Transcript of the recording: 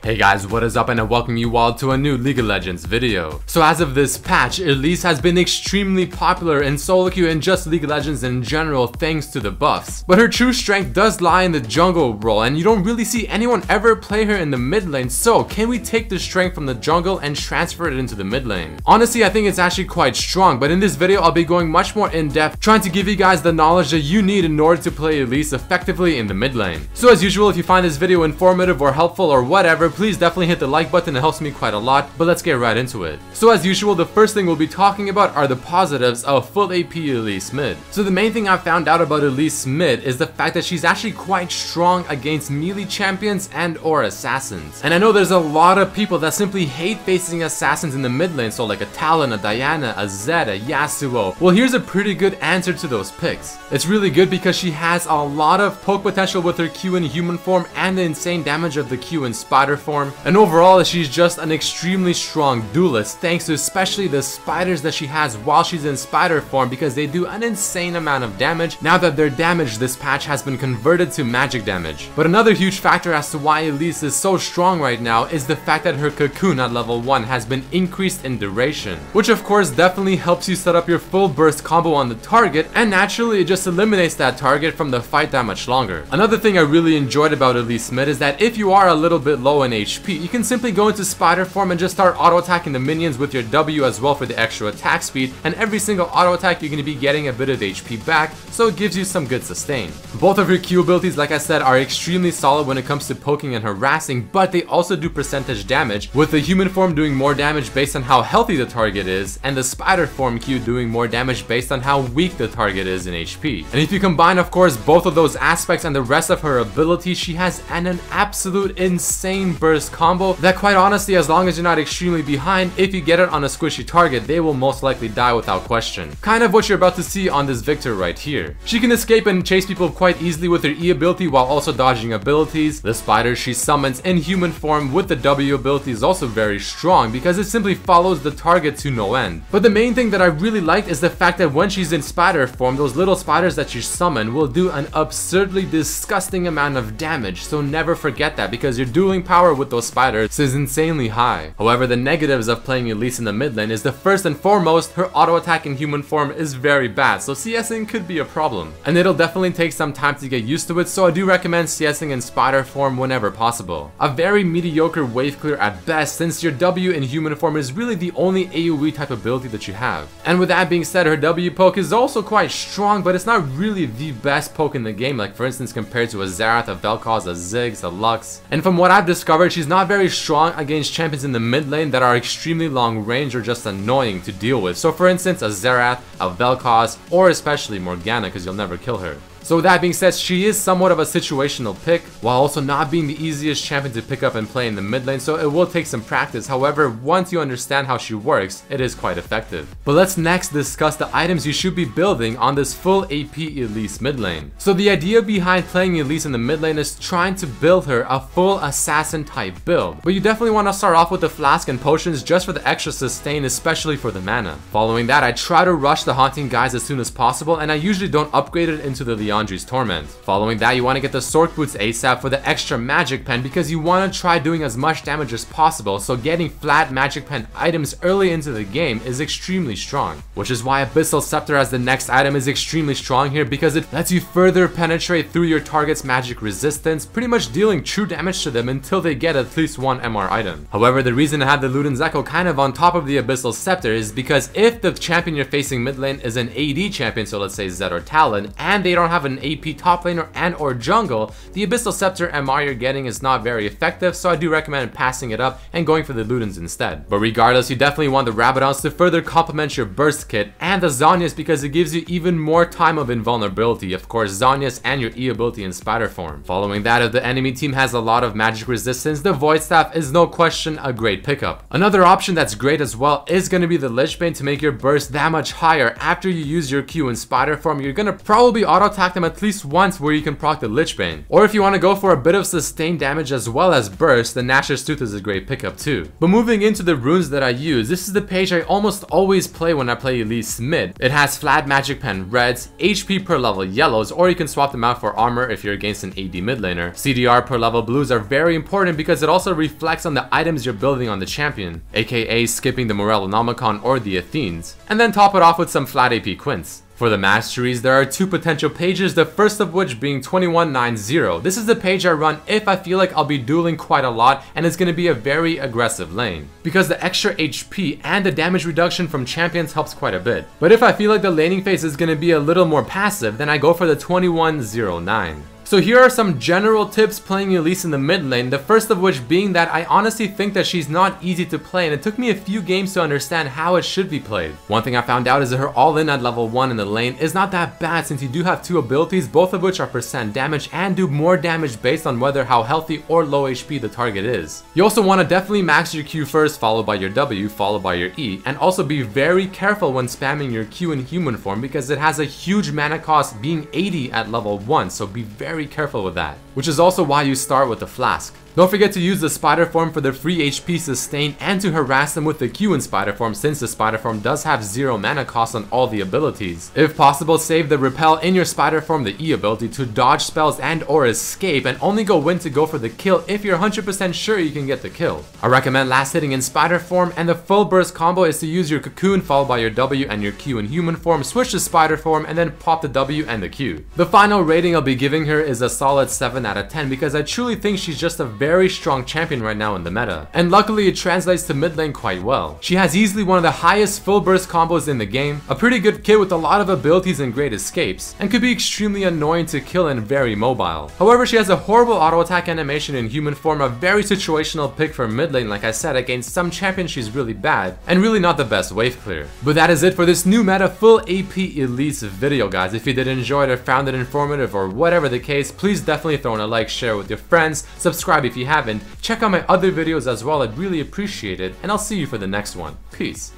Hey guys, what is up, and I welcome you all to a new League of Legends video. So as of this patch, Elise has been extremely popular in solo queue and just League of Legends in general thanks to the buffs. But her true strength does lie in the jungle role, and you don't really see anyone ever play her in the mid lane. So can we take the strength from the jungle and transfer it into the mid lane? Honestly, I think it's actually quite strong, but in this video I'll be going much more in depth, trying to give you guys the knowledge that you need in order to play Elise effectively in the mid lane. So as usual, if you find this video informative or helpful or whatever, please definitely hit the like button. It helps me quite a lot, but let's get right into it. So as usual, the first thing we'll be talking about are the positives of full AP Elise Mid. So the main thing I found out about Elise Mid is the fact that she's actually quite strong against melee champions and or assassins. And I know there's a lot of people that simply hate facing assassins in the mid lane, so like a Talon, a Diana, a Zed, a Yasuo. Well, here's a pretty good answer to those picks. It's really good because she has a lot of poke potential with her Q in human form and the insane damage of the Q in spider form. And overall, she's just an extremely strong duelist thanks to especially the spiders that she has while she's in spider form, because they do an insane amount of damage. Now that their damage this patch has been converted to magic damage. But another huge factor as to why Elise is so strong right now is the fact that her cocoon at level 1 has been increased in duration, which of course definitely helps you set up your full burst combo on the target, and naturally it just eliminates that target from the fight that much longer. Another thing I really enjoyed about Elise Mid is that if you are a little bit low in HP, you can simply go into spider form and just start auto attacking the minions with your W as well for the extra attack speed, and every single auto attack you're going to be getting a bit of HP back, so it gives you some good sustain. Both of her Q abilities, like I said, are extremely solid when it comes to poking and harassing, but they also do percentage damage, with the human form doing more damage based on how healthy the target is, and the spider form Q doing more damage based on how weak the target is in HP. And if you combine of course both of those aspects and the rest of her abilities, she has an absolute insane burst combo that quite honestly, as long as you're not extremely behind, if you get it on a squishy target, they will most likely die without question. Kind of what you're about to see on this Victor right here. She can escape and chase people quite easily with her E ability while also dodging abilities. The spider she summons in human form with the W ability is also very strong because it simply follows the target to no end. But the main thing that I really liked is the fact that when she's in spider form, those little spiders that you summon will do an absurdly disgusting amount of damage, so never forget that, because your dueling power with those spiders is insanely high. However, the negatives of playing Elise in the mid lane is the first and foremost, her auto attack in human form is very bad, so CSing could be a problem. And it'll definitely take some time to get used to it, so I do recommend CSing in spider form whenever possible. A very mediocre wave clear at best, since your W in human form is really the only AoE type ability that you have. And with that being said, her W poke is also quite strong, but it's not really the best poke in the game, like for instance compared to a Xerath, a Vel'Koz, a Ziggs, a Lux. And from what I've discovered, she's not very strong against champions in the mid lane that are extremely long range or just annoying to deal with. So for instance, a Xerath, a Vel'Koz, or especially Morgana, because you'll never kill her. So with that being said, she is somewhat of a situational pick, while also not being the easiest champion to pick up and play in the mid lane, so it will take some practice. However, once you understand how she works, it is quite effective. But let's next discuss the items you should be building on this full AP Elise mid lane. So the idea behind playing Elise in the mid lane is trying to build her a full assassin type build. But you definitely want to start off with the flask and potions just for the extra sustain, especially for the mana. Following that, I try to rush the haunting guys as soon as possible, and I usually don't upgrade it into the Leandri's Torment. Following that, you want to get the Sork Boots ASAP for the extra magic pen, because you want to try doing as much damage as possible, so getting flat magic pen items early into the game is extremely strong. Which is why Abyssal Scepter as the next item is extremely strong here, because it lets you further penetrate through your target's magic resistance, pretty much dealing true damage to them until they get at least one MR item. However, the reason to have the Luden's Echo kind of on top of the Abyssal Scepter is because if the champion you're facing mid lane is an AD champion, so let's say Zed or Talon, and they don't have an AP top laner and or jungle, the Abyssal Scepter MR you're getting is not very effective, so I do recommend passing it up and going for the Ludens instead. But regardless, you definitely want the Rabadons to further complement your burst kit, and the Zhonya's because it gives you even more time of invulnerability. Of course, Zhonya's and your E ability in spider form. Following that, if the enemy team has a lot of magic resistance, the Void Staff is no question a great pickup. Another option that's great as well is going to be the Lich Bane to make your burst that much higher. After you use your Q in spider form, you're going to probably auto attack attack them at least once where you can proc the Lich Bane. Or if you want to go for a bit of sustained damage as well as burst, then Nashor's Tooth is a great pickup too. But moving into the runes that I use, this is the page I almost always play when I play Elise Mid. It has flat magic pen reds, HP per level yellows, or you can swap them out for armor if you're against an AD mid laner. CDR per level blues are very important because it also reflects on the items you're building on the champion, aka skipping the Morellonomicon or the Athenes, and then top it off with some flat AP Quints. For the Masteries, there are two potential pages, the first of which being 2190. This is the page I run if I feel like I'll be dueling quite a lot and it's going to be a very aggressive lane, because the extra HP and the damage reduction from champions helps quite a bit. But if I feel like the laning phase is going to be a little more passive, then I go for the 2109. So here are some general tips playing Elise in the mid lane, the first of which being that I honestly think that she's not easy to play and it took me a few games to understand how it should be played. One thing I found out is that her all-in at level 1 in the lane is not that bad since you do have two abilities, both of which are percent damage and do more damage based on whether how healthy or low HP the target is. You also want to definitely max your Q first, followed by your W, followed by your E, and also be very careful when spamming your Q in human form because it has a huge mana cost being 80 at level 1, so be very careful with that, which is also why you start with the flask. Don't forget to use the spider form for the free HP sustain and to harass them with the Q in spider form since the spider form does have 0 mana cost on all the abilities. If possible, save the repel in your spider form, the E ability, to dodge spells and or escape, and only go when to go for the kill if you're 100% sure you can get the kill. I recommend last hitting in spider form, and the full burst combo is to use your cocoon followed by your W and your Q in human form, switch to spider form, and then pop the W and the Q. The final rating I'll be giving her is a solid 7 out of 10 because I truly think she's just a very strong champion right now in the meta, and luckily it translates to mid lane quite well. She has easily one of the highest full burst combos in the game, a pretty good kit with a lot of abilities and great escapes, and could be extremely annoying to kill and very mobile. However, she has a horrible auto attack animation in human form, a very situational pick for mid lane. Like I said, against some champions she's really bad, and really not the best wave clear. But that is it for this new meta full AP Elise video, guys. If you did enjoy it or found it informative or whatever the case, please definitely throw in a like, share with your friends, subscribe if you haven't, check out my other videos as well, I'd really appreciate it, and I'll see you for the next one. Peace.